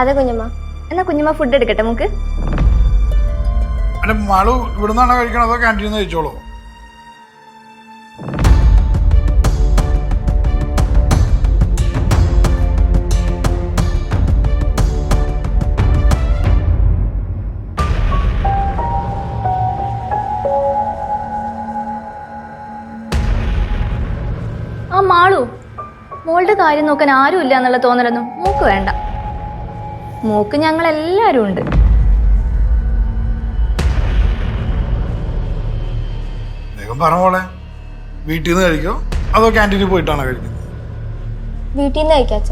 അതെ കുഞ്ഞമ്മ. എന്നാ കുഞ്ഞമ്മ ഫുഡ് എടുക്കട്ടെ നമുക്ക്. മാളു ഇവിടുന്നാണോ കഴിക്കണോ അതോ ക്യാൻറ്റീനിൽ നിന്ന് കഴിച്ചോളൂ? ആ മാളു, മോളുടെ കാര്യം നോക്കാൻ ആരും ഇല്ല എന്നുള്ള തോന്നലൊന്നും മോക്ക് വേണ്ട. മോക്ക് ഞങ്ങൾ എല്ലാരും ഉണ്ട്. വേഗം പറ മോളെ, വീട്ടിൽ നിന്ന് കഴിക്കോ അതോ ക്യാൻറ്റീനിൽ പോയിട്ടാണോ കഴിക്കുന്നത്? വീട്ടിൽ നിന്ന് കഴിക്കാച്ച.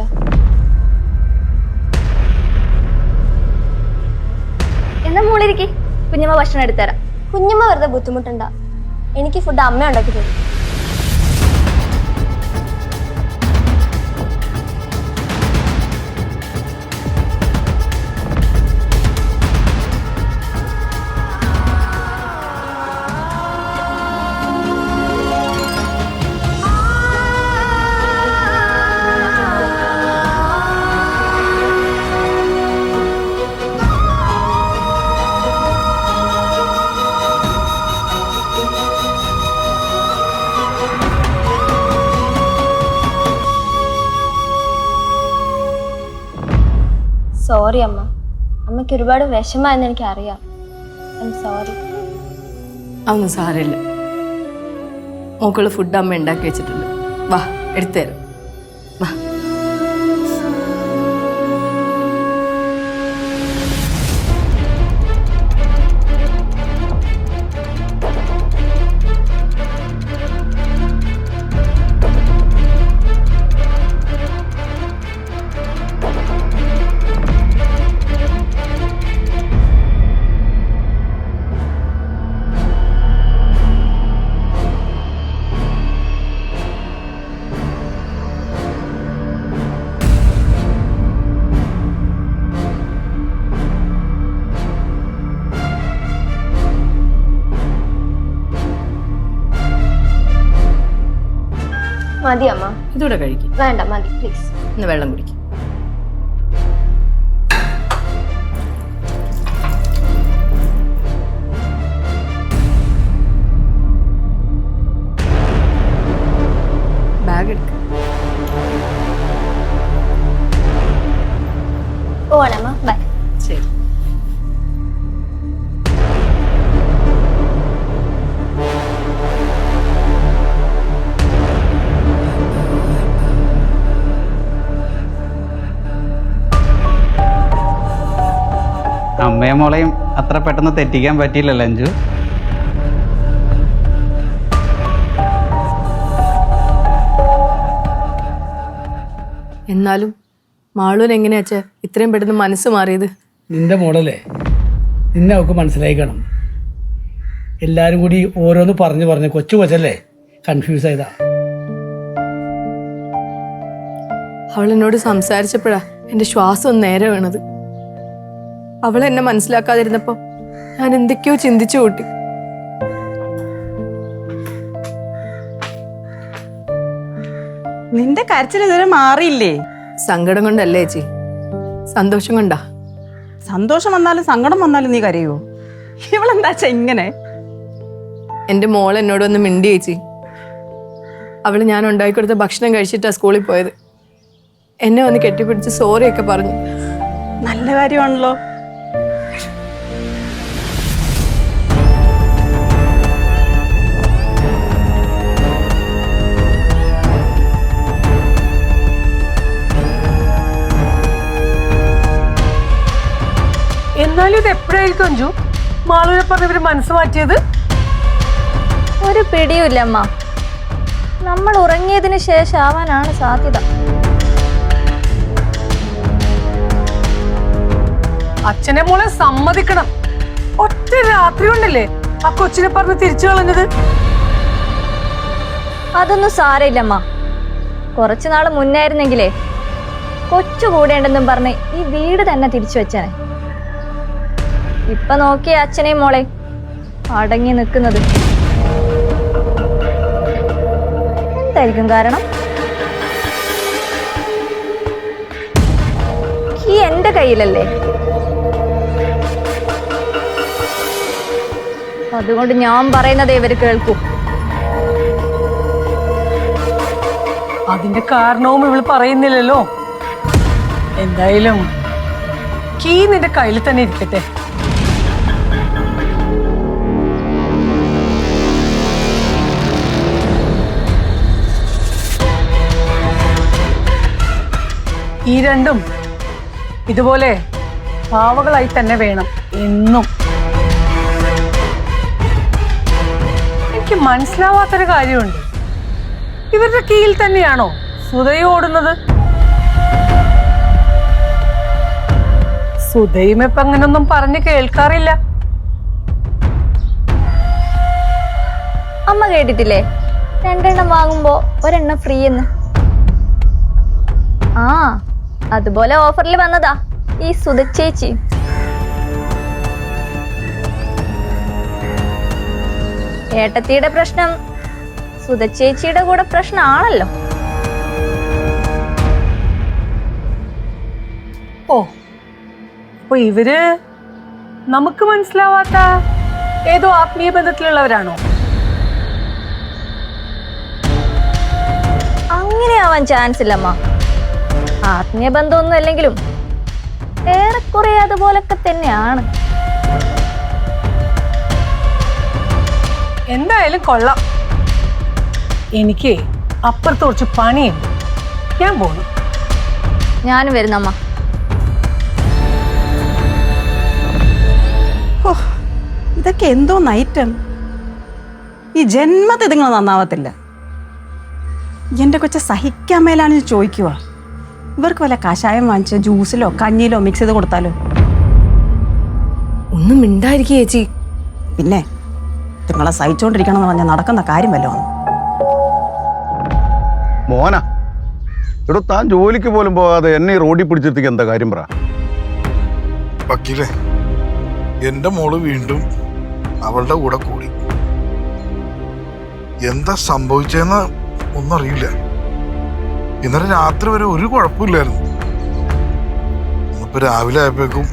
എന്നാ മോളിരിക്കെ, കുഞ്ഞമ്മ ഭക്ഷണം എടുത്തുതരാം. കുഞ്ഞമ്മ വെറുതെ ബുദ്ധിമുട്ടുണ്ട, എനിക്ക് ഫുഡ് അമ്മ ഉണ്ടാക്കി തരും. സോറി അമ്മ, അമ്മയ്ക്ക് ഒരുപാട് വിഷമായെന്ന് എനിക്കറിയാം. I am sorry. അതൊന്നും സാരമില്ല. മോക്കുള്ള ഫുഡ് അമ്മ ഉണ്ടാക്കി വെച്ചിട്ടുണ്ട്. വാ എടുത്തുതരാം. വാ. മതി അമ്മ. ഇതൂടെ കഴിക്കും. വേണ്ട മതി പ്ലീസ്. ഇന്ന് വെള്ളം കുടിക്കും. ബാഗ് എടുക്ക. പോവാണമ്മ, ബൈ. ശരി. അമ്മയും മോളെയും അത്ര പെട്ടെന്ന് തെറ്റിക്കാൻ പറ്റിയില്ലല്ലോ അഞ്ജു. എന്നാലും മാളൂന് എങ്ങനെയാച്ചാ ഇത്രയും പെട്ടെന്ന് മനസ്സ് മാറിയത്? നിന്റെ മോളല്ലേ, നിന്നെ അവൾക്ക് മനസ്സിലായിക്കണം. എല്ലാവരും കൂടി ഓരോന്ന് പറഞ്ഞു കൊച്ചു കൊച്ചല്ലേ, കൺഫ്യൂസ് ആയതാ. അവൾ എന്നോട് സംസാരിച്ചപ്പോഴാ എൻ്റെ ശ്വാസം ഒന്ന് നേരെ വീണത്. അവൾ എന്നെ മനസ്സിലാക്കാതിരുന്നപ്പോ ഞാൻ എന്തൊക്കെയോ ചിന്തിച്ചു കൂട്ടി. നിന്റെ കരച്ചിൽ ഇതുവരെ മാറിയില്ലേ? സങ്കടം കൊണ്ടല്ലേ ചേച്ചി, സന്തോഷം കൊണ്ടാ. സന്തോഷം വന്നാലും സങ്കടം വന്നാലും നീ കരയോ? ഇവളെന്താച്ചാ ഇങ്ങനെ? എൻ്റെ മോൾ എന്നോട് ഒന്ന് മിണ്ടി ചേച്ചി. അവള് ഞാൻ ഉണ്ടാക്കിക്കൊടുത്ത ഭക്ഷണം കഴിച്ചിട്ടാ സ്കൂളിൽ പോയത്. എന്നെ വന്ന് കെട്ടിപ്പിടിച്ച് സോറിയൊക്കെ പറഞ്ഞു. നല്ല കാര്യമാണല്ലോ. എന്നാലും ഇത് എപ്പോഴായിരിക്കും അഞ്ജു മാളൂരെ പറഞ്ഞ ഇവര് മനസ്സ് മാറ്റിയത്? ഒരു പിടിയുമില്ല അമ്മ. നമ്മൾ ഉറങ്ങിയതിന് ശേഷം ആവാനാണ് സാധ്യത. അച്ഛനെ മോളെ സമ്മതിക്കണം. ഒറ്റ രാത്രി കൊണ്ടല്ലേ ആ കൊച്ചിനെ പറഞ്ഞ് തിരിച്ചു കളഞ്ഞത്. അതൊന്നും സാരയില്ലമ്മ. കുറച്ചു നാള് മുന്നായിരുന്നെങ്കിലേ കൊച്ചു കൂടേണ്ടെന്നും പറഞ്ഞ് ഈ വീട് തന്നെ തിരിച്ചു വെച്ചനെ. ഇപ്പൊ നോക്കിയ അച്ഛനെയും മോളെ അടങ്ങി നിൽക്കുന്നത്. എന്തായിരിക്കും കാരണം? ഈ എന്റെ കയ്യിലല്ലേ. അതുകൊണ്ട് ഞാൻ പറയുന്നതേ ഇവര് കേൾക്കൂ. അതിന്റെ കാരണവും ഇവള് പറയുന്നില്ലല്ലോ. എന്തായാലും കീ നിന്റെ കയ്യിൽ തന്നെ ഇരിക്കട്ടെ. ഈ രണ്ടും ഇതുപോലെ പാവകളായി തന്നെ വേണം എന്നും. എനിക്ക് മനസ്സിലാവാത്തൊരു കാര്യമുണ്ട്. ഇവരുടെ കീഴിൽ തന്നെയാണോ സുധയും ഓടുന്നത്? സുധയും ഇപ്പൊ അങ്ങനൊന്നും പറഞ്ഞ് കേൾക്കാറില്ല. അമ്മ കേട്ടിട്ടില്ലേ 2 എണ്ണം വാങ്ങുമ്പോ 1 എണ്ണം ഫ്രീ എന്ന്? ആ, അതുപോലെ ഓഫറിൽ വന്നതാ ഈ സുധ ചേച്ചി. ഏട്ടത്തിയുടെ പ്രശ്നം സുധ ചേച്ചിയുടെ കൂടെ പ്രശ്നമാണല്ലോ. ഓ, അപ്പൊ ഇവര് നമുക്ക് മനസ്സിലാവാത്ത ഏതോ ആത്മീയ ബന്ധത്തിലുള്ളവരാണോ? അങ്ങനെ ആവാൻ ചാൻസ് ഇല്ലമ്മ. ആത്മീയ ബന്ധമൊന്നും അല്ലെങ്കിലും ഏറെക്കുറെ അതുപോലൊക്കെ തന്നെയാണ്. എന്തായാലും കൊള്ളാം. എനിക്ക് അപ്പുറത്ത് കുറച്ച് പണിയുണ്ട്, ഞാൻ പോണു. ഞാനും വരുന്നമ്മ. ഓ, ഇതൊക്കെ എന്തോ നൈറ്റം. ഈ ജന്മത്തിൽ ഇതിങ്ങൾ നന്നാവത്തില്ല. എൻ്റെ കൊച്ച സഹിക്കാൻ മേലാണെന്ന് ചോദിക്കുക. ഇവർക്ക് വല്ല കഷായം വാങ്ങിച്ച് ജ്യൂസിലോ കഞ്ഞിയിലോ മിക്സ് ചെയ്ത് കൊടുത്താലോ? ഒന്നും മിണ്ടായിരിക്കും ചേച്ചി. പിന്നെ നിങ്ങളെ സഹിച്ചോണ്ടിരിക്കണം എന്ന് പറഞ്ഞാൽ നടക്കുന്ന കാര്യം വല്ലതും. മോന ഇവിടെ താൻ ജോലിക്ക് പോലും പോകാതെ എന്നെ ഈ റോഡിൽ പിടിച്ചെത്തിക്ക് എന്താ കാര്യം പറ. വക്കീലേ, എന്റെ മോള് വീണ്ടും അവളുടെ കൂടെ കൂടി. എന്താ സംഭവിച്ചെന്ന് ഒന്നും അറിയില്ല. ഇന്നലെ രാത്രി വരെ ഒരു കുഴപ്പമില്ലായിരുന്നു. ഇന്നിപ്പോ രാവിലെ ആയപ്പോഴേക്കും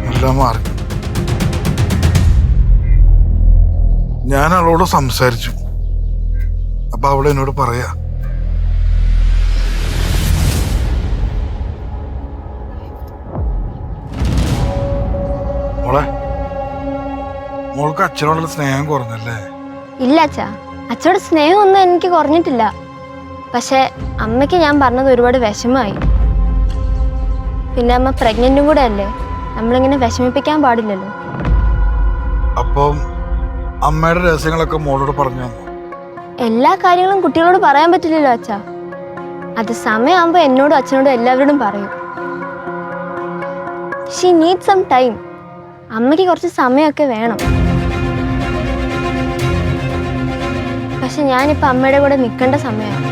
എല്ലാം മാറി. ഞാൻ അവളോട് സംസാരിച്ചു. അപ്പൊ അവള് എന്നോട് പറയാ, മോളെ, മോൾക്ക് അച്ഛനോടുള്ള സ്നേഹം കുറഞ്ഞല്ലേ? ഇല്ല അച്ഛാ, അച്ഛനോട് സ്നേഹമൊന്നും എനിക്ക് കുറഞ്ഞിട്ടില്ല. പക്ഷെ അമ്മയ്ക്ക് ഞാൻ പറഞ്ഞത് ഒരുപാട് വിഷമമായി. പിന്നെ അമ്മ പ്രഗ്നന്റും കൂടെ അല്ലേ, നമ്മളിങ്ങനെ വിഷമിപ്പിക്കാൻ പാടില്ലല്ലോ. അപ്പം അമ്മയുടെ രഹസ്യങ്ങളൊക്കെ മോളോട് പറഞ്ഞു തന്നു? എല്ലാ കാര്യങ്ങളും കുട്ടികളോട് പറയാൻ പറ്റില്ലല്ലോ അച്ഛാ. അത് സമയമാകുമ്പോൾ എന്നോടും അച്ഛനോടും എല്ലാവരോടും പറയും. She need some time. അമ്മയ്ക്ക് കുറച്ച് സമയമൊക്കെ വേണം. പക്ഷെ ഞാനിപ്പോൾ അമ്മയുടെ കൂടെ നിൽക്കേണ്ട സമയമാണ്.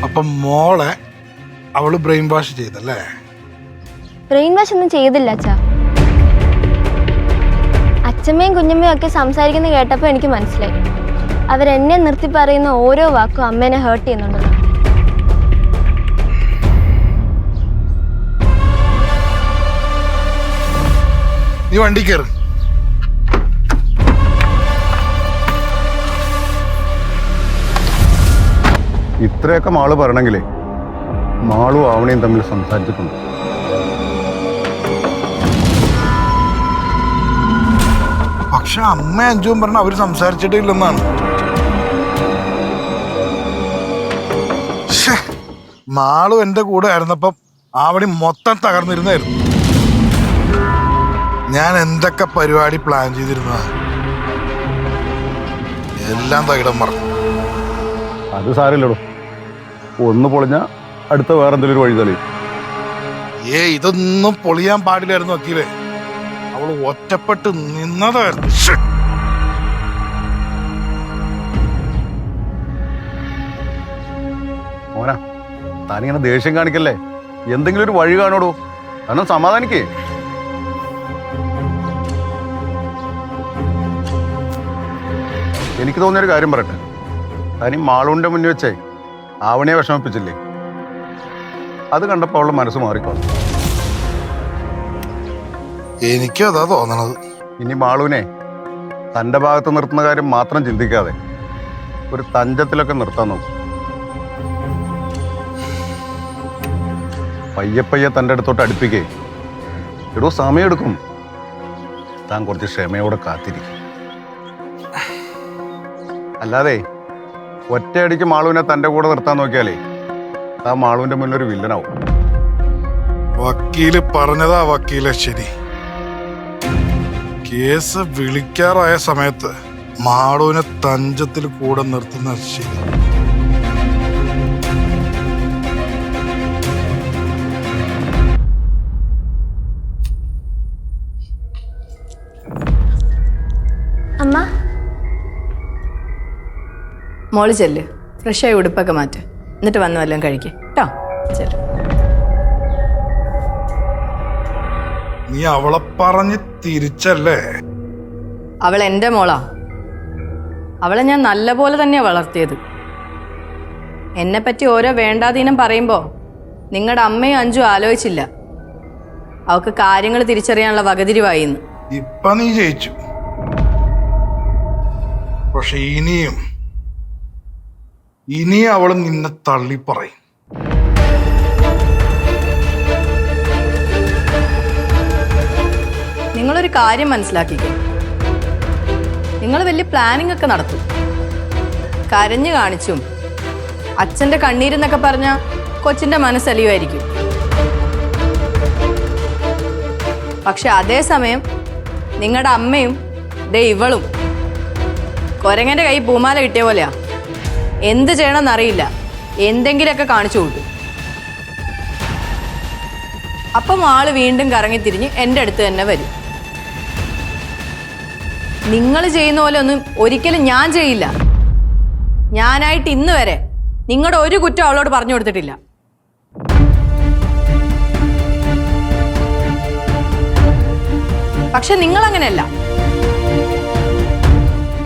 അപ്പം മോളെ അവള് ബ്രെയിൻ വാഷ് ചെയ്തല്ലേ? ബ്രെയിൻ വാഷ് ഒന്നും ചെയ്തില്ല അച്ഛാ. അച്ഛമ്മയും കുഞ്ഞമ്മയും ഒക്കെ സംസാരിക്കുന്നത് കേട്ടപ്പോൾ എനിക്ക് മനസ്സിലായി അവരെന്നെ നിർത്തി പറയുന്ന ഓരോ വാക്കും അമ്മേനെ ഹേർട്ട് ചെയ്യുന്നുണ്ട്. നീ വണ്ടി കയറി. ഇത്രയൊക്കെ മാള് പറയണെങ്കിലേ മാളും ആവണയും തമ്മിൽ സംസാരിച്ചിട്ടുണ്ട്. പക്ഷെ അമ്മ അഞ്ചും പറഞ്ഞ അവര് സംസാരിച്ചിട്ടേ ഇല്ലെന്നാണ്. മാളും എന്റെ കൂടെ ആയിരുന്നപ്പം ആവണി മൊത്തം തകർന്നിരുന്നായിരുന്നു. ഞാൻ എന്തൊക്കെ പരിപാടി പ്ലാൻ ചെയ്തിരുന്ന എല്ലാം തകിടം മറന്നു. അത് സാരില്ലടോ, ഒന്ന് പൊളിഞ്ഞ അടുത്ത വേറെന്തെങ്കിലും ഒരു വഴി തെളിയും. ഇതൊന്നും പൊളിയാൻ പാടില്ലായിരുന്നു വക്കീലേ. അവള് ഒറ്റപ്പെട്ട് നിന്നതായിരുന്നു. മോനാ, താനിങ്ങനെ ദേഷ്യം കാണിക്കല്ലേ. എന്തെങ്കിലും ഒരു വഴി കാണോടോ, കാരണം സമാധാനിക്കേ. എനിക്ക് തോന്നിയൊരു കാര്യം പറയട്ടെ, താനീ മാളൂൻ്റെ മുന്നിൽ വെച്ചേ ആവണിയെ വിഷമിപ്പിച്ചില്ലേ? അത് കണ്ടപ്പോൾ അവളുടെ മനസ്സ് മാറിക്കോളും. എനിക്കും അതാ തോന്നണത്. ഇനി മാളൂനെ തൻ്റെ ഭാഗത്ത് നിർത്തുന്ന കാര്യം മാത്രം ചിന്തിക്കാതെ ഒരു തഞ്ചത്തിലൊക്കെ നിർത്താൻ നോക്കും. പയ്യെ പയ്യെ തൻ്റെ അടുത്തോട്ട് അടുപ്പിക്കേ. എടോ സമയമെടുക്കും. താൻ കുറച്ച് ക്ഷമയോടെ കാത്തിരിക്കും. അല്ലാതെ ഒറ്റയടിക്ക് മാളുവിനെ തൻ്റെ കൂടെ നിർത്താൻ നോക്കിയാലേ താൻ മാളുവിൻ്റെ മുന്നിൽ ഒരു വില്ലനാവും. വക്കീല് പറഞ്ഞതാ വക്കീലെ ശരി. കേസ് വിളിക്കാറായ സമയത്ത് മാളുവിനെ തഞ്ചത്തിൽ കൂടെ നിർത്തുന്ന ശരി. അമ്മ മോള് ചെല്ല്, ഫ്രഷായി ഉടുപ്പൊക്കെ മാറ്റ്, എന്നിട്ട് വന്ന് വല്ലതും കഴിക്കുക കേട്ടോ. ചെല്ല്. നീ അവളെ പറഞ്ഞ് തിരിച്ചല്ലേ? അവൾ എൻ്റെ മോളാ. അവളെ ഞാൻ നല്ല പോലെ തന്നെയാണ് വളർത്തിയത്. എന്നെപ്പറ്റി ഓരോ വേണ്ടാതീനം പറയുമ്പോൾ നിങ്ങളുടെ അമ്മയും അഞ്ചും ആലോചിച്ചില്ല. അവൾക്ക് കാര്യങ്ങൾ തിരിച്ചറിയാനുള്ള വകതിരിവായിന്ന്. ഇപ്പൊ നീ ജയിച്ചു. പക്ഷെ ഇനിയും അവള് നിന്നെ തള്ളി പറയും. നിങ്ങളൊരു കാര്യം മനസ്സിലാക്കിക്കോ. നിങ്ങൾ വലിയ പ്ലാനിംഗ് ഒക്കെ നടത്തും. കരഞ്ഞു കാണിച്ചും അച്ഛൻ്റെ കണ്ണീരെന്നൊക്കെ പറഞ്ഞാൽ കൊച്ചിൻ്റെ മനസ്സലിയുമായിരിക്കും. പക്ഷെ അതേസമയം നിങ്ങളുടെ അമ്മയും ഇവളും കൊരങ്ങൻ്റെ കൈ പൂമാല കിട്ടിയ പോലെയാ. എന്ത് ചെയ്യണമെന്നറിയില്ല, എന്തെങ്കിലുമൊക്കെ കാണിച്ചു കൂട്ടും. അപ്പം ആള് വീണ്ടും കറങ്ങിത്തിരിഞ്ഞ് എൻ്റെ അടുത്ത് തന്നെ വരും. നിങ്ങൾ ചെയ്യുന്ന പോലെ ഒന്നും ഒരിക്കലും ഞാൻ ചെയ്യില്ല. ഞാനായിട്ട് ഇന്ന് വരെ നിങ്ങളുടെ ഒരു കുറ്റം അവളോട് പറഞ്ഞു കൊടുത്തിട്ടില്ല. പക്ഷെ നിങ്ങളങ്ങനെയല്ല.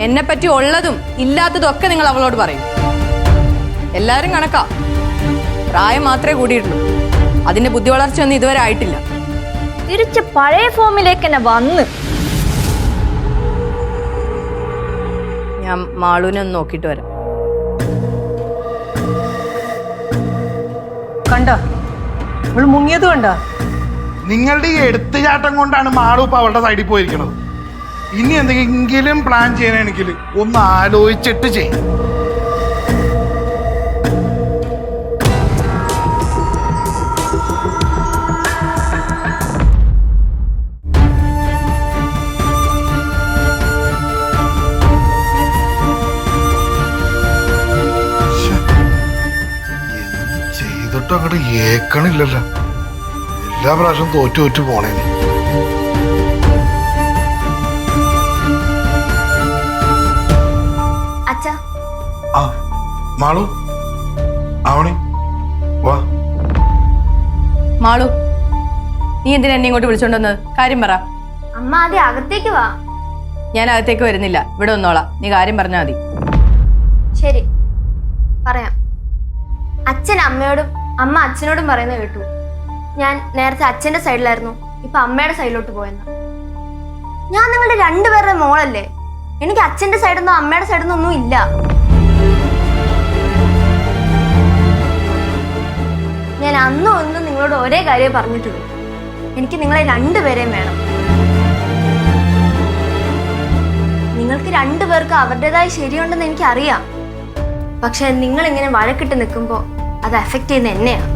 എന്നെപ്പറ്റി ഉള്ളതും ഇല്ലാത്തതും ഒക്കെ നിങ്ങൾ അവളോട് പറയും. എല്ലാവരും കണക്കാ. പ്രായം മാത്രമേ കൂടിയിട്ടുള്ളൂ. അതിന്റെ ബുദ്ധി വളർച്ചയൊന്നും ഇതുവരെ ആയിട്ടില്ല. തിരിച്ച് പഴയ ഫോമിലേക്ക് തന്നെ വന്ന്. ഞാൻ മാളൂനെ ഒന്ന് നോക്കിയിട്ട് വരാം. കണ്ട ഇവള് മുങ്ങിയത് കണ്ട? നിങ്ങളുടെ ഈ എടുത്തുചാട്ടം കൊണ്ടാണ് മാളു ഇപ്പൊ അവളുടെ സൈഡിൽ പോയിരിക്കണത്. ഇനി എന്തെങ്കിലും പ്ലാൻ ചെയ്യണമെങ്കിൽ ഒന്ന് ആലോചിച്ചിട്ട് ചെയ്യും. ചെയ്തിട്ട് അങ്ങോട്ട് ഏക്കണില്ലല്ലോ. എല്ലാ പ്രാവശ്യം തോറ്റു പോണേന്. അച്ഛാ, ആ മാളു, ആവണി വാ. മാളു, നീ എന്തിനാ എന്നെ ഇങ്ങോട്ട് വിളിച്ചോണ്ടെന്ന്? കാര്യം പറ. അമ്മ ആദ്യം അകത്തേക്ക് വാ. ഞാൻ അകത്തേക്ക് വരുന്നില്ല, ഇവിടെ ഒന്നോളാം. നീ കാര്യം പറഞ്ഞാൽ മതി. ശരി, പറയാം. അച്ഛൻ അമ്മയോടും അമ്മ അച്ഛനോടും പറയുന്നത് കേട്ടു. ഞാൻ നേരത്തെ അച്ഛന്റെ സൈഡിലായിരുന്നു, ഇപ്പൊ അമ്മയുടെ സൈഡിലോട്ട് പോയെന്ന്. ഞാൻ നിങ്ങളുടെ രണ്ടുപേരുടെ മോളല്ലേ. എനിക്ക് അച്ഛന്റെ സൈഡൊന്നും അമ്മയുടെ സൈഡൊന്നും ഒന്നും ഇല്ല. ഞാൻ അന്നും ഒന്നും നിങ്ങളോട് ഒരേ കാര്യം പറഞ്ഞിട്ടുള്ളൂ. എനിക്ക് നിങ്ങളെ രണ്ടുപേരെയും വേണം. നിങ്ങൾക്ക് രണ്ടുപേർക്ക് അവരുടേതായ ശരിയുണ്ടെന്ന് എനിക്കറിയാം. പക്ഷെ നിങ്ങൾ ഇങ്ങനെ വഴക്കിട്ട് നിൽക്കുമ്പോൾ അത് എഫക്റ്റ് ചെയ്യുന്ന എന്നെയാണ്.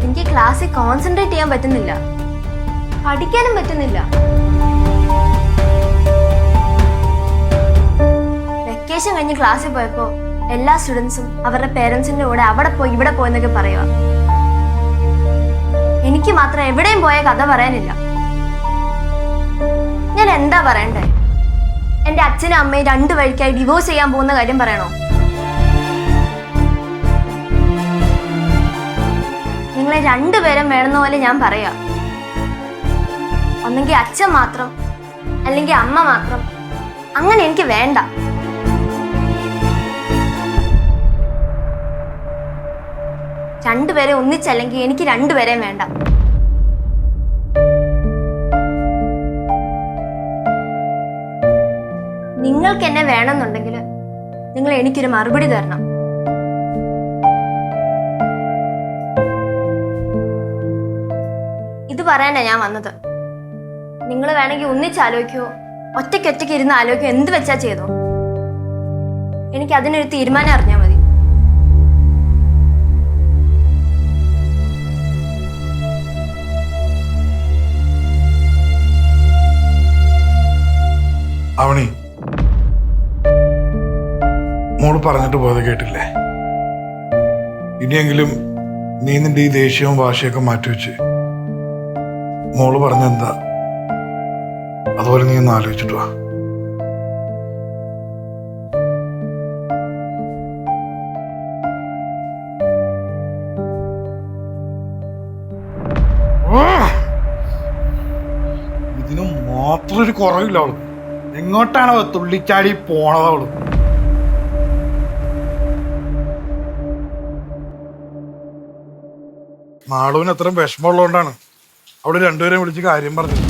എനിക്ക് ക്ലാസ്സിൽ കോൺസെൻട്രേറ്റ് ചെയ്യാൻ പറ്റുന്നില്ല, പഠിക്കാനും പറ്റുന്നില്ല. വെക്കേഷൻ കഴിഞ്ഞ് ക്ലാസ്സിൽ പോയപ്പോൾ എല്ലാ സ്റ്റുഡൻസും അവരുടെ പേരൻസിന്റെ കൂടെ അവിടെ പോയി ഇവിടെ പോയെന്നൊക്കെ പറയുക. എനിക്ക് മാത്രം എവിടെയും പോയ കഥ പറയാനില്ല. ഞാൻ എന്താ പറയണ്ടേ? എന്റെ അച്ഛനും അമ്മയും രണ്ടു വഴിക്കായി ഡിവോഴ്സ് ചെയ്യാൻ പോകുന്ന കാര്യം പറയണോ? നിങ്ങളെ രണ്ടുപേരും വേണമെന്ന പോലെ ഞാൻ പറയാ. ഒന്നെങ്കിൽ അച്ഛൻ മാത്രം, അല്ലെങ്കിൽ അമ്മ മാത്രം, അങ്ങനെ എനിക്ക് വേണ്ട. രണ്ടുപേരെ ഒന്നിച്ചല്ലെങ്കിൽ എനിക്ക് രണ്ടുപേരെയും വേണ്ട. നിങ്ങൾക്ക് എന്നെ വേണമെന്നുണ്ടെങ്കിൽ നിങ്ങൾ എനിക്കൊരു മറുപടി തരണം. ഇത് പറയാനാ ഞാൻ വന്നത്. നിങ്ങൾ വേണമെങ്കിൽ ഒന്നിച്ചാലോചിക്കോ, ഒറ്റയ്ക്ക് ഇരുന്ന് ആലോചിക്കോ, എന്ത് വെച്ചാ ചെയ്തോ. എനിക്ക് അതിനൊരു തീരുമാനം അറിഞ്ഞാൽ മതി. അവണി, മോള് പറഞ്ഞിട്ട് പോയത് കേട്ടില്ലേ? ഇനിയെങ്കിലും നീ നിന്റെ ഈ ദേഷ്യവും വാശിയൊക്കെ മാറ്റിവെച്ച് മോള് പറഞ്ഞെന്താ അതുപോലെ നീ ഒന്ന് ആലോചിച്ചിട്ട് വാ. ഇതിന് മാത്രം ഒരു കുറവില്ല അവള്. എങ്ങോട്ടാണ് തുള്ളിച്ചാടി പോണത് അവള്? മാളുവിന് അത്രയും വിഷമമുള്ളതുകൊണ്ടാണ് അവിടെ രണ്ടുപേരെയും വിളിച്ച് കാര്യം പറഞ്ഞത്.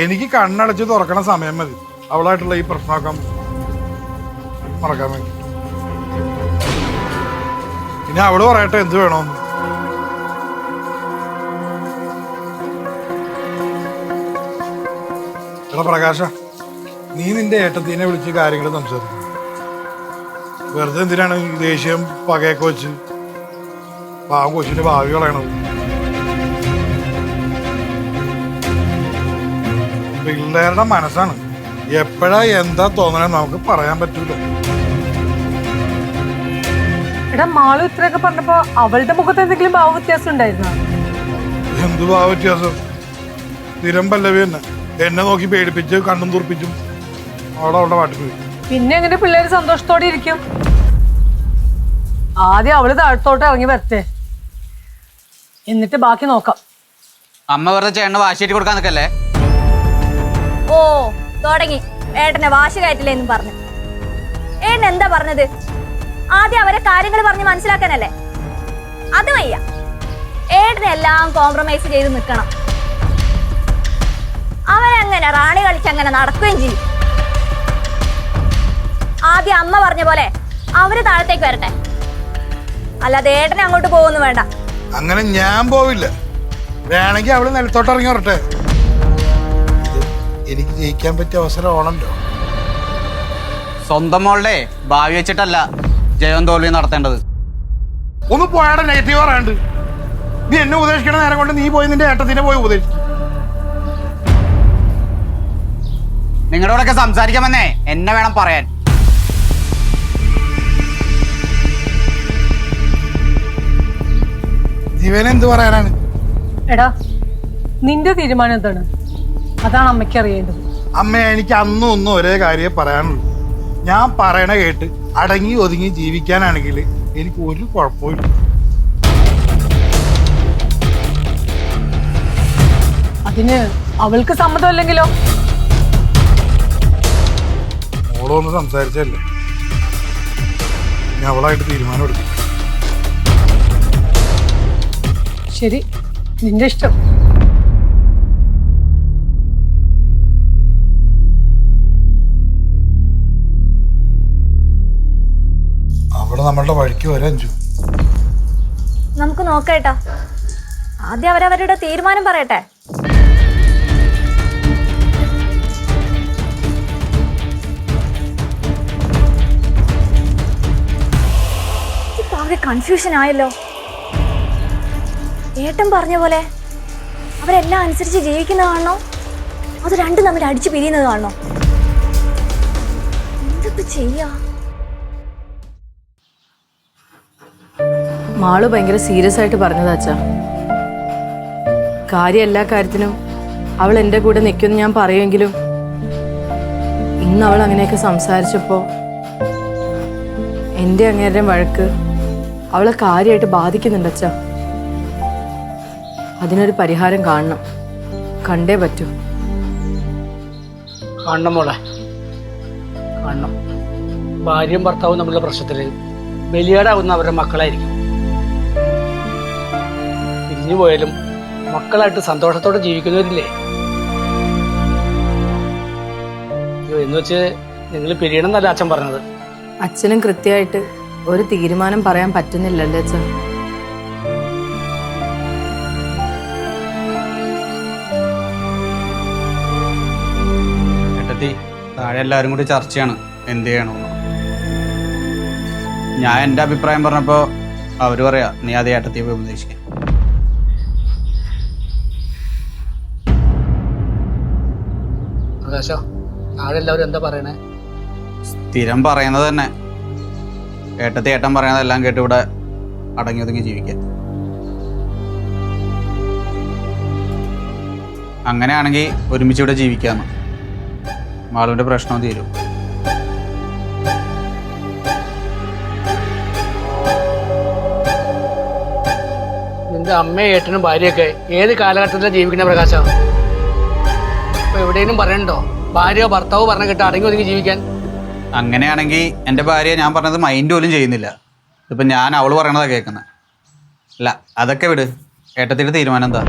എനിക്ക് കണ്ണടച്ച് തുറക്കണ സമയം മതി അവളായിട്ടുള്ള ഈ പ്രശ്നമൊക്കെ മറക്കാൻ വേണ്ടി. ഇനി അവള് പറയട്ടെ എന്ത് വേണോന്ന്. എടാ പ്രകാശ, നീ നിന്റെ ഏട്ടത്തിനെ വിളിച്ച് കാര്യങ്ങൾ സംസാരിക്കും. വെറുതെ എന്തിനാണ് ഈ ദേഷ്യം പകയൊക്കെ വെച്ച് പാവം കൊച്ചിന്റെ ഭാവി കളയണത്? പിള്ളേരുടെ മനസ്സാണ്, എപ്പോഴാ എന്താ തോന്നണേ നമുക്ക് പറയാൻ പറ്റൂല. എടാ മാളു ഇത്രയൊക്കെ പറഞ്ഞപ്പോ അവളുടെ മുഖത്ത് എന്തെങ്കിലും ഭാവ വ്യത്യാസം ഉണ്ടായിരുന്നോ? എന്ത് ഭാവ വ്യത്യാസം? സ്ഥിരം പല്ലവി തന്നെ. എന്നെ നോക്കി പേടിപ്പിച്ച് കണ്ണും തുറപ്പിച്ചും അവളുടെ പാട്ടിൽ പോയി. പിന്നെ എങ്ങനെ പിള്ളേര് സന്തോഷത്തോടെ ഇരിക്കും? ആദ്യം അവള് താഴത്തോട്ട് ഇറങ്ങി വരട്ടെ, എന്നിട്ട് ബാക്കി നോക്കാം. അമ്മ വെറുതെ ചേട്ടന് വാശിയേറ്റ് കൊടുക്കാൻ നിൽക്കല്ലേ? ഓ തുടങ്ങി ഏട്ടനെ വാശി കയറ്റില്ലേ എന്നും പറഞ്ഞു. ഏട്ടൻ എന്താ പറഞ്ഞത്? ആദ്യം അവരെ കാര്യങ്ങൾ പറഞ്ഞ് മനസ്സിലാക്കാനല്ലേ? അത് വയ്യ. ഏട്ടനെ എല്ലാം കോംപ്രമൈസ് ചെയ്ത് നിൽക്കണം. അവരങ്ങനെ റാണി കളിച്ചങ്ങനെ നടക്കുകയും ചെയ്യും. ആദ്യം അമ്മ പറഞ്ഞ പോലെ അവര് താഴത്തേക്ക് വരട്ടെ, അല്ലാതെ ഏട്ടനെ അങ്ങോട്ട് പോകുന്നു വേണ്ട. അങ്ങനെ ഞാൻ പോവില്ല. വേണമെങ്കിൽ അവള് നിലത്തോട്ട് ഇറങ്ങി വരട്ടെ. എനിക്ക് ജയിക്കാൻ പറ്റിയ അവസരമാണല്ലോ. സ്വന്തം മോളുടെ ഭാവി വെച്ചിട്ടല്ല ജയവും തോൽവിയും നടത്തേണ്ടത്. ഒന്ന് പോയാടെ നെഗറ്റീവ് പറയാണ്ട്. നീ എന്നെ ഉപദേശിക്കണ നേരം കൊണ്ട് നീ പോയി നിന്റെ ഏട്ടത്തിനെ പോയി ഉപദേശിച്ചു. നിങ്ങളോടൊക്കെ സംസാരിക്കാമെന്നേ എന്നെ വേണം പറയാൻ. ജീവനെന്ത് പറയാനാണ്? എടാ നിന്റെ തീരുമാനം എന്താണ്? അതാണ് അമ്മയ്ക്ക് അറിയേണ്ടത്. അമ്മ, എനിക്ക് അന്നും ഒന്നും ഒരേ കാര്യം പറയാനുള്ളൂ. ഞാൻ പറയണ കേട്ട് അടങ്ങി ഒതുങ്ങി ജീവിക്കാനാണെങ്കിൽ എനിക്ക് ഒരു കുഴപ്പമില്ല. അതിന് അവൾക്ക് സമ്മതമല്ലെങ്കിലോ? മോളൊന്ന് സംസാരിച്ചല്ലേ, ഞാൻ അവളായിട്ട് തീരുമാനം എടുക്കും. ശരി, നിന്റെ ഇഷ്ടം. അവിടെ നമ്മളുടെ വഴിക്ക് വരെ അഞ്ചു. നമുക്ക് നോക്കേട്ടാ, ആദ്യം അവരവരുടെ തീരുമാനം പറയട്ടെ. കൺഫ്യൂഷൻ ആയല്ലോ. ഏട്ടൻ പറഞ്ഞ പോലെ അവരെല്ലാം അനുസരിച്ച് ജീവിക്കുന്നത് കാണണോ, അത് രണ്ടും തമ്മിൽ അടിച്ചു പിരിയുന്നത് കാണണോ? എന്തൊക്കെ ചെയ്യാ? മാള് ഭയങ്കര സീരിയസ് ആയിട്ട് പറഞ്ഞതാ അച്ഛാ. കാര്യം എല്ലാ കാര്യത്തിനും അവൾ എൻ്റെ കൂടെ നിൽക്കുമെന്ന് ഞാൻ പറയുമെങ്കിലും ഇന്ന് അവൾ അങ്ങനെയൊക്കെ സംസാരിച്ചപ്പോൾ എൻ്റെ അങ്ങേരുടെ വഴക്ക് അവളെ കാര്യമായിട്ട് ബാധിക്കുന്നുണ്ട് അച്ഛാ. അതിനൊരു പരിഹാരം കാണണം. കണ്ടേ പറ്റൂ. കാണണം മോളെ, കാണണം. ഭാര്യയും ഭർത്താവും തമ്മിലുള്ള പ്രശ്നത്തിൽ ബലിയാടാവുന്ന അവരുടെ മക്കളായിരിക്കും. പിരിഞ്ഞു പോയാലും മക്കളായിട്ട് സന്തോഷത്തോടെ ജീവിക്കുന്നവരില്ലേ? എന്ന് വെച്ച് നിങ്ങൾ പിരിയണം എന്നല്ല അച്ഛൻ പറഞ്ഞത്. അച്ഛനും കൃത്യമായിട്ട് ഒരു തീരുമാനം പറയാൻ പറ്റുന്നില്ലല്ലേ അച്ഛൻ? ഏട്ടത്തി, താഴെ എല്ലാവരും കൂടി ചർച്ചയാണ് എന്ത് ചെയ്യണമെന്ന്. ഞാൻ എൻ്റെ അഭിപ്രായം പറഞ്ഞപ്പോൾ അവർ പറയാ നീ അത് ഏട്ടത്തി പോയി ഉപദേശിക്കാൻ. പ്രകാശോ, താഴെ എല്ലാവരും എന്താ പറയണേ? സ്ഥിരം പറയുന്നത് തന്നെ ഏട്ടത്തി ഏട്ടൻ പറയുന്നതെല്ലാം കേട്ട് ഇവിടെ അടങ്ങി ഒതുങ്ങി ജീവിക്കാൻ. അങ്ങനെയാണെങ്കിൽ ഒരുമിച്ച് ഇവിടെ ജീവിക്കാന്ന്. മാളുവിൻ്റെ പ്രശ്നം തീരും. നിന്റെ അമ്മയും ഏട്ടനും ഭാര്യയൊക്കെ ഏത് കാലഘട്ടത്തിലാണ് ജീവിക്കുന്ന പ്രകാശം? ഇപ്പൊ എവിടെയെങ്കിലും പറയണ്ടോ ഭാര്യയോ ഭർത്താവോ പറഞ്ഞ കേട്ട് അടങ്ങി ഒതുങ്ങി ജീവിക്കാൻ? അങ്ങനെയാണെങ്കിൽ എൻ്റെ ഭാര്യ ഞാൻ പറഞ്ഞത് മൈൻഡ് പോലും ചെയ്യുന്നില്ല. ഇപ്പം ഞാൻ അവള് പറയണതാണ് കേൾക്കുന്നത്. അല്ല, അതൊക്കെ വിട്. ഏട്ടത്തിൻ്റെ തീരുമാനം എന്താ?